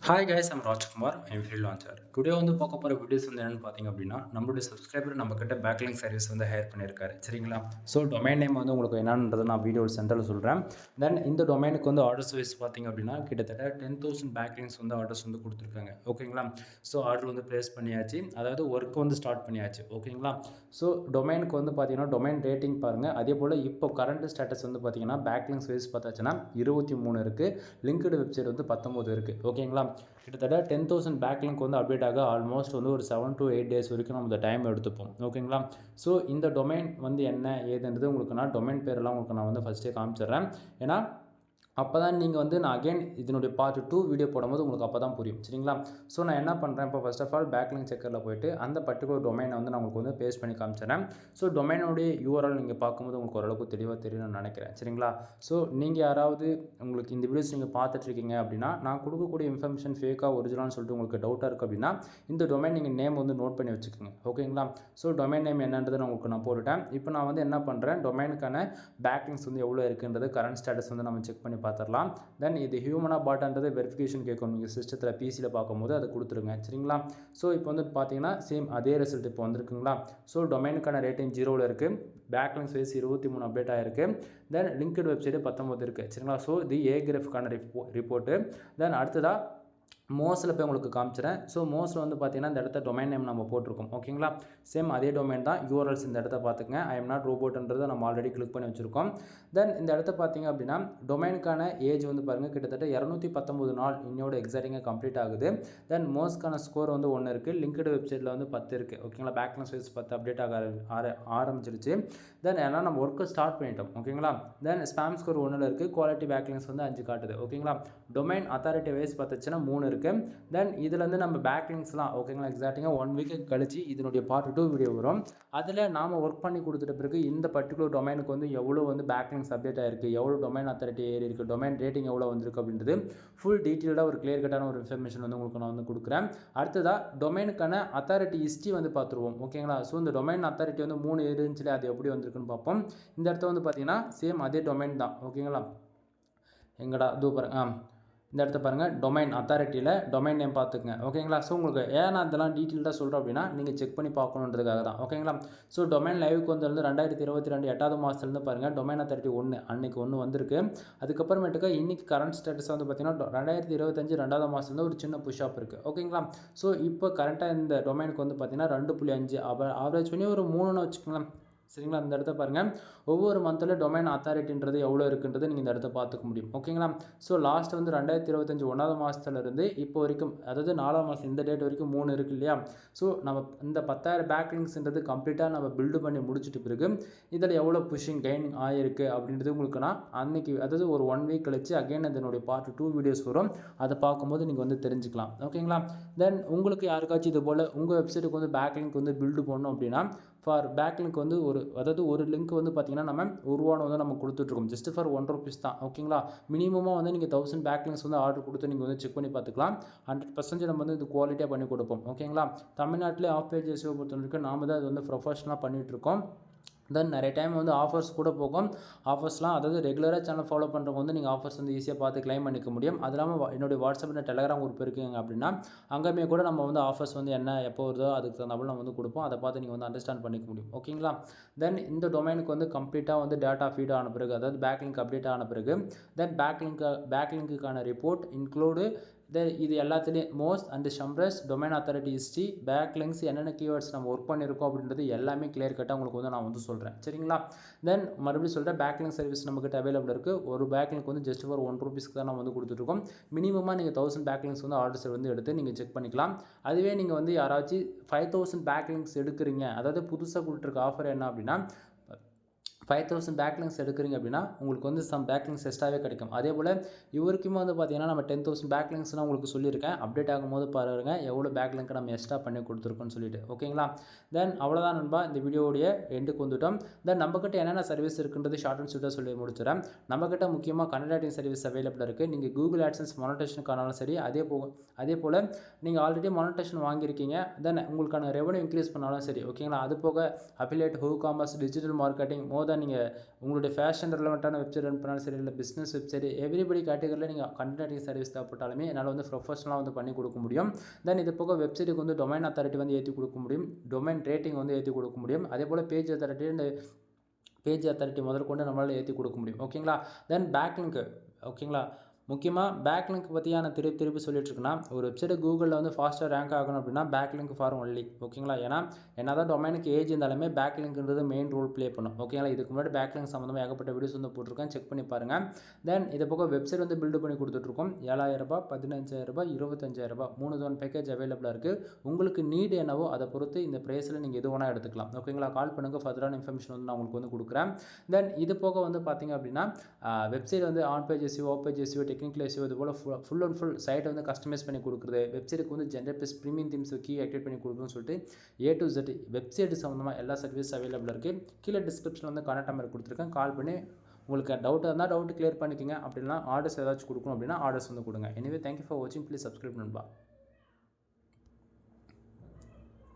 Hi guys, I'm Rajkumar. I'm freelancer. Today வந்து பார்க்க போகிற வீடியோஸ் வந்து என்னென்னு பார்த்தீங்க அப்படின்னா, நம்மளுடைய சப்ஸ்கிரைபர் நம்மக்கிட்ட பேக்லிங்க் சர்வீஸ் வந்து ஹையர் பண்ணியிருக்காரு. சரிங்களா? ஸோ டொமைன் நேம் வந்து உங்களுக்கு என்னன்றதை நான் வீடியோ சென்டரில் சொல்கிறேன். தென் இந்த டொமைனுக்கு வந்து ஆர்டர்ஸ் வைஸ் பார்த்தீங்க அப்படின்னா கிட்டத்தட்ட 10,000 பேக்லிங்ஸ் வந்து ஆர்டர்ஸ் வந்து கொடுத்துருக்காங்க. ஓகேங்களா? ஸோ ஆர்டர் வந்து ப்ளேஸ் பண்ணியாச்சு, அதாவது ஒர்க் வந்து ஸ்டார்ட் பண்ணியாச்சு. ஓகேங்களா? ஸோ டொமைனுக்கு வந்து பார்த்தீங்கன்னா டொமைன் ரேட்டிங் பாருங்கள். அதே போல் இப்போ கரண்ட் ஸ்டேட்டஸ் வந்து பார்த்தீங்கன்னா பேக்லிங்ஸ் வைஸ் பார்த்தாச்சுன்னா 23 இருக்குது. லிங்க்டு வெப்சைட் வந்து 19 இருக்குது. ஓகேங்களா? கிட்டத்தட்ட 10,000 பேக்லிங்க் வந்து அப்டேட் ஆக ஆல்மோஸ்ட் வந்து ஒரு 7 to 8 டேஸ் வரைக்கும் நம்ம டைம் எடுத்துப்போம். ஓகேங்களா? ஸோ இந்த டொமைன் வந்து என்ன ஏதுன்றது உங்களுக்கு நான் டொமைன் பேரெல்லாம் உங்களுக்கு நான் வந்து ஃபஸ்ட்டே காமிச்சிடுறேன். ஏன்னா அப்போ தான் நீங்கள் வந்து நான் அகைன் இதனுடைய பார்ட் 2 வீடியோ போடும்போது உங்களுக்கு அப்போ தான் புரியும். சரிங்களா? ஸோ நான் என்ன பண்ணுறேன், இப்போ ஃபர்ஸ்ட் ஆஃப் ஆல் பேக்லிங்க் செக்கரில் போய்ட்டு அந்த பர்டிகுலர் டொமைனை வந்து நான் உங்களுக்கு வந்து பேஸ்ட் பண்ணி காமிச்சிடுறேன். ஸோ டொமைனுடைய யூஆர்எல் நீங்கள் பார்க்கும்போது உங்களுக்கு ஓரளவுக்கு தெளிவாக தெரியும்னு நினைக்கிறேன். சரிங்களா? ஸோ நீங்கள் யாராவது உங்களுக்கு இந்த வீடியோஸ் நீங்கள் பார்த்துட்ருக்கீங்க அப்படின்னா, நான் கொடுக்கக்கூடிய இன்ஃபர்மேஷன் ஃபேக்காக ஒரிஜினல்னு சொல்லிட்டு உங்களுக்கு டவுட்டாக இருக்குது அப்படின்னா, இந்த டொமைன் நீங்கள் நேம் வந்து நோட் பண்ணி வச்சுக்கோங்க. ஓகேங்களா? ஸோ டொமைன் நேம் என்னன்றது நான் உங்களுக்கு நான் போட்டுட்டேன். இப்போ நான் வந்து என்ன பண்ணுறேன், டொமைனுக்கான பேக்லிங்ஸ் வந்து எவ்வளோ இருக்குன்றது கரண்ட் ஸ்டேட்டஸ் வந்து நம்ம செக் பண்ணி பார்த்துடலாம். தென் இது ஹியூமனாக பாட்டான்றது வெரிஃபிகேஷன் கேட்கும். நீங்கள் சிஸ்டத்தில் பிசியில் பார்க்கும்போது அதை கொடுத்துருங்க. சரிங்களா? ஸோ இப்போ வந்து பார்த்தீங்கன்னா சேம் அதே ரிசல்ட் இப்போ வந்திருக்குங்களா? ஸோ டொமைனுக்கான ரேட்டிங் 0ல் இருக்குது. பேக்லிங்ஸ் வைஸ் 23 அப்டேட் ஆகிருக்கு. தென் லிங்க்டு வெப்சைட்டு 19 இருக்குது. சரிங்களா? ஸோ இது ஏகிராஃப்கான ரிப்போர்ட்டு. தென் அடுத்ததாக மோஸில் போய் உங்களுக்கு காமிச்சிடறேன். ஸோ மோஸில் வந்து பார்த்தீங்கன்னா இந்த இடத்த டொமைன் நேம் நம்ம போட்டிருக்கோம். ஓகேங்களா? சேம் அதே டொமைன் தான். யூஆர்எல்ஸ் இந்த இடத்த பார்த்துக்கங்க. ஐ எம் நாட் ரோபோட்ன்றதை நம்ம ஆல்ரெடி கிளிக் பண்ணி வச்சுருக்கோம். தென் இந்த இடத்த பார்த்தீங்க அப்படின்னா டொமைனுக்கான ஏஜ் வந்து பாருங்கள் கிட்டத்தட்ட 219 நாள் இன்னோட எக்ஸாக்டிங்காக கம்ப்ளீட் ஆகுது. தென் மோஸ்க்கான ஸ்கோர் வந்து 1 இருக்குது. லிங்க்டு வெப்சைட்டில் வந்து 10 இருக்குது. ஓகேங்களா? பேக்லிங்ஸ் வைஸ் 10 அப்டேட் ஆரம்பிச்சிருச்சு. தென் ஏன்னா நம்ம ஒர்க்கை ஸ்டார்ட் பண்ணிட்டோம். ஓகேங்களா? தென் ஸ்பாம் ஸ்கோர் 1ல் இருக்குது. குவாலிட்டி பேக்லிங்ஸ் வந்து 5 காட்டுது. ஓகேங்களா? டொமைன் அத்தாரிட்டி வைஸ் பார்த்துச்சுன்னா 3 இருக்குது. தென் இதுலேருந்து நம்ம பேக்லிங்ஸ்லாம் ஓகேங்களா எக்ஸாக்டிங்காக 1 வீக் கழிச்சு இதனுடைய பார்ட் 2 வீடியோ வரும். அதில் நாம் ஒர்க் பண்ணி கொடுத்துட்ட பிறகு இந்த பர்டிகுலர் டொமைனுக்கு வந்து எவ்வளோ வந்து பேக்லிங்ஸ் அப்டேட் ஆகிருக்கு, எவ்வளோ டொமைன் அத்தாரிட்டி ஏறி இருக்குது, டொமைன் ரேட்டிங் எவ்வளோ வந்திருக்கு அப்படின்றது ஃபுல் டீட்டெயில்டாக ஒரு கிளியர் கட்டான ஒரு இன்ஃபர்மேஷன் வந்து உங்களுக்கு நான் வந்து கொடுக்குறேன். அடுத்ததாக டொமைனுக்கான அத்தாரிட்டி ஹிஸ்ட்ரி வந்து பார்த்துருவோம். ஓகேங்களா? ஸோ இந்த டொமைன் அத்தாரிட்டி வந்து 3 இருந்துச்சுல, அது எப்படி வந்திருக்குன்னு பார்ப்போம். இந்த இடத்த வந்து பார்த்தீங்கன்னா சேம் அதே டொமைன் தான். ஓகேங்களா? எங்கடா இதோ பாருங்க. இந்த இடத்த பாருங்கள், டொமைன் அத்தாரிட்டியில் டொமைன் நேம் பார்த்துக்குங்க. ஓகேங்களா? ஸோ உங்களுக்கு ஏன் நான் இதெல்லாம் டீட்டெயில்டாக சொல்கிறேன் அப்படின்னா நீங்கள் செக் பண்ணி பார்க்கணுன்றதுக்காக தான். ஓகேங்களா? ஸோ டொமைன் லைவுக்கு வந்தது 2022 8வது மாதத்துலேருந்து பாருங்கள் டொமைன் அத்தாரிட்டி 1 அன்றைக்கி 1 வந்திருக்கு. அதுக்கப்புறமேட்டுக்கு இன்றைக்கி கரண்ட் ஸ்டேட்டஸ் வந்து பார்த்தீங்கன்னா 2025 2வது மாதத்துலேருந்து ஒரு சின்ன புஷ் அப் இருக்குது. ஓகேங்களா? ஸோ இப்போ கரெக்டாக இந்த டொமைனுக்கு வந்து பார்த்தீங்கன்னா 2.5 ஆவரேஜ் பண்ணி ஒரு 3ன்னு வச்சுக்கோங்களேன். சரிங்களா? இந்த இடத்த பாருங்கள், ஒவ்வொரு மந்தில் டொமைன் அத்தாரிட்டின்றது எவ்வளோ இருக்குன்றது நீங்கள் இந்த இடத்த பார்த்துக்க முடியும். ஓகேங்களா? ஸோ லாஸ்ட் வந்து 2025 1வது மாதத்துலேருந்து இப்போ வரைக்கும், அதாவது 4ஆம் மாதம் இந்த டேட் வரைக்கும் 3 இருக்குது இல்லையா? ஸோ நம்ம இந்த 10,000 பேக்லிங்ஸ்ன்றது கம்ப்ளீட்டாக நம்ம பில்டு பண்ணி முடிச்சுட்டு பிறகு இதில் எவ்வளோ புஷிங் கெயின் ஆகிருக்கு அப்படின்றது உங்களுக்கு நான் அன்றைக்கி, அதாவது ஒரு 1 வீக் கழிச்சு அகைன் அதனுடைய பார்ட் 2 வீடியோஸ் வரும். அதை பார்க்கும்போது நீங்கள் வந்து தெரிஞ்சுக்கலாம். ஓகேங்களா? தென் உங்களுக்கு யாருக்காச்சும் இது போல் உங்கள் வெப்சைட்டுக்கு வந்து பேக்லிங்க் வந்து பில்டு பண்ணணும் அப்படின்னா ஃபார் பேக்லிங்க் வந்து ஒரு லிங்க் வந்து பார்த்தீங்கன்னா நம்ம ரூபான்னு வந்து நம்ம கொடுத்துட்ருக்கோம். ஜஸ்ட் ஃபார் ₹1 தான். ஓகேங்களா? மினிமமாக வந்து நீங்கள் 1000 பேக்லிங்ஸ் வந்து ஆர்டர் கொடுத்து நீங்கள் வந்து செக் பண்ணி பார்த்துக்கலாம். 100% நம்ம வந்து இது குவாலிட்டியாக பண்ணி கொடுப்போம். ஓகேங்களா? தமிழ்நாட்டிலே ஆஃப் பேஜ் எஸ்இஓ பொறுத்தவரைக்கும் நாம தான் அது வந்து ப்ரொஃபஷனலாக பண்ணிகிட்ருக்கோம். தென் நிறைய டைம் வந்து ஆஃபர்ஸ் கூட போகும். ஆஃபர்ஸ்லாம் அதாவது ரெகுலராக சேனல் ஃபாலோ பண்ணுறவங்க வந்து நீங்கள் ஆஃபர்ஸ் வந்து ஈஸியாக பார்த்து கிளைம் பண்ணிக்க முடியும். அது இல்லாமல் என்னுடைய வாட்ஸ்அப்பில் டெலகிராம் குரூப் இருக்குங்க அப்படின்னா அங்கேயுமே கூட நம்ம வந்து ஆஃபர்ஸ் வந்து என்ன எப்போ வருதோ அதுக்கு தகுந்தாப்புல நம்ம வந்து கொடுப்போம். அதை பார்த்து நீங்கள் வந்து அண்டர்ஸ்டாண்ட் பண்ணிக்க முடியும். ஓகேங்களா? தென் இந்த டொமைனுக்கு வந்து கம்ப்ளீட்டாக வந்து டேட்டா ஃபீட் ஆன பிறகு, அதாவது பேக்லிங்க் அப்டேட் ஆன பிறகு தென் பேக்லிங்க்குக்கான ரிப்போர்ட் இன்க்ளூடு இது எல்லாத்துலேயும் most and Semrush domain authority history backlinks என்னென்ன கீவேர்ட்ஸ் நம்ம ஒர்க் பண்ணியிருக்கோம் அப்படின்றது எல்லாமே கிளியர் கட்டாக உங்களுக்கு வந்து நான் வந்து சொல்கிறேன். சரிங்களா? தென் மறுபடியும் சொல்கிறேன், பேக்லிங்க் சர்வீஸ் நம்மக்கிட்ட அவைலபிள் இருக்குது. ஒரு பேக்லிங்க் வந்து ஜஸ்ட் ஃபார் ₹1 தான் நம்ம வந்து கொடுத்துட்ருக்கோம். மினிமமாக நீங்கள் 1000 பேக்லிங்க்ஸ் வந்து ஆர்டர்ஸ் வந்து எடுத்து நீங்கள் செக் பண்ணிக்கலாம். அதுவே நீங்கள் வந்து யாராச்சும் 5000 பேக்லிங்க்ஸ் எடுக்கிறீங்க, அதாவது புதுசாக கொடுத்துருக்க ஆஃபர் என்ன அப்படின்னா 5000 பேக்லிங்க்ஸ் எடுக்கிறீங்க அப்படின்னா உங்களுக்கு வந்து சம் பேக்லிங்க்ஸ் எக்ஸ்ட்ராவே கிடைக்கும். அதே போல் இவருக்குமே வந்து பார்த்தீங்கன்னா நம்ம 10,000 பேக்லிங்க்ஸ்லாம் உங்களுக்கு சொல்லியிருக்கேன். அப்டேட் ஆகும்போது பாருங்கள் எவ்வளோ பேக்லிங்க் நம்ம எக்ஸ்ட்ரா பண்ணி கொடுத்துருக்கோன்னு சொல்லிட்டு. ஓகேங்களா? தென் அவ்வளோதான் நண்பா, இந்த வீடியோடைய எண்டுக்கு வந்துவிட்டோம். தென் நம்மக்கிட்ட என்னென்ன சர்வீஸ் இருக்குன்றது ஷார்ட் அண்ட் ஸ்வீட்டாக சொல்லி முடிச்சிடறேன். நம்மக்கிட்ட முக்கியமாக கண்டென்ட் ரைட்டிங் சர்வீஸ் அவைலபிள் இருக்குது. நீங்கள் கூகுள் ஆட்சன்ஸ் மானிட்டேஷனுக்கானாலும் சரி, அதே போல் நீங்கள் ஆல்ரெடி மானிட்டேஷன் வாங்கியிருக்கீங்க, தென் உங்களுக்கான ரெவன்யூ இன்க்ரீஸ் பண்ணாலும் சரி. ஓகேங்களா? அது போக அஃபிலியேட், ஹூ commerce, digital marketing, more then தான் நீங்கள் உங்களுடைய ஃபேஷன் ரிலவெண்ட்டான வெப்சைட் ரன் பண்ணாலும் சரி, இல்லை பிஸ்னஸ் வெப்சைட் எவ்ரிபடி கேட்டகரியில் நீங்கள் கண்டென்ட் ரைட்டிங் சர்வீஸ் தேவைப்பட்டாலுமே என்னால் வந்து ப்ரொஃபஷனலாக வந்து பண்ணி கொடுக்க முடியும். தென் இது போக வெப்சைட்டுக்கு வந்து டொமைன் அத்தாரிட்டி வந்து ஏற்றி கொடுக்க முடியும், டொமைன் ரேட்டிங் வந்து ஏற்றி கொடுக்க முடியும், அதே போல் பேஜ் அத்தாரிட்டி இந்த பேஜ் அத்தாரிட்டி முதற்கொண்டு நம்மளால் ஏற்றி கொடுக்க முடியும். ஓகேங்களா. தென் பேக்லிங்க்கு ஓகேங்களா. முக்கியமாக பேக்லிங்க் பற்றியான திருப்பி சொல்லிட்டுருக்குன்னா, ஒரு வெப்சைட்டு கூகுளில் வந்து ஃபாஸ்ட்டாக ரேங்க் ஆகணும் அப்படின்னா பேக்லிங்க் ஃபார் ஒன்லி. ஓகேங்களா. ஏன்னா என்ன தான் டொமைனுக்கு ஏஜ் இருந்தாலுமே பேக்லிங்க்ன்றது மெயின் ரோல் ப்ளே பண்ணும். ஓகேங்களா. இதுக்கு முன்னாடி பேக்லிங்க் சம்மந்தமாக ஏகப்பட்ட வீடியோஸ் வந்து போட்டிருக்கேன், செக் பண்ணி பாருங்கள். தென் இது போக வெப்சைட் வந்து பில்டு பண்ணி கொடுத்துட்ருக்கோம். 7,000 ரூபாய், 15,000 ரூபாய், 25,000 ரூபாய் 3 ஜோன் பேக்கேஜ் அவைலபிளாக இருக்குது. உங்களுக்கு நீடு என்னவோ அதை பொறுத்து இந்த ப்ரைஸில் நீங்கள் எது வேணால் எடுத்துக்கலாம். ஓகேங்களா. கால் பண்ணுங்கள், ஃபர்தரான இன்ஃபர்மேஷன் வந்து நான் உங்களுக்கு வந்து கொடுக்குறேன். தென் இது போக வந்து பார்த்திங்க அப்படின்னா வெப்சைட் வந்து on page SEO, off page SEO, technical SEO இது போல் ஃபுல் அண்ட் ஃபுல் சைட்டை வந்து கஸ்டமைஸ் பண்ணி கொடுக்குறது, வெப்சைட்டுக்கு வந்து generate plus premium themes key activate பண்ணி கொடுக்குன்னு சொல்லிட்டு A to Z வெப்சைட் சம்மந்தமாக எல்லா சர்வீஸ் அவைலபிளாக இருக்குது. கீழே டிஸ்கிரிப்ஷனில் வந்து கான்டாக்ட் நம்பர் கொடுத்துருக்கேன். கால் பண்ணி உங்களுக்கு டவுட்டாக இருந்தால் டவுட் கிளியர் பண்ணிக்கோங்க. அப்படின்னா ஆர்டர்ஸ் ஏதாச்சும் கொடுக்கணும் அப்படின்னா ஆர்டர்ஸ் வந்து கொடுங்க. எனிவே தேங்க்யூ ஃபார் வாட்சிங். ப்ளீஸ் சப்ஸ்கிரைப் நண்பா.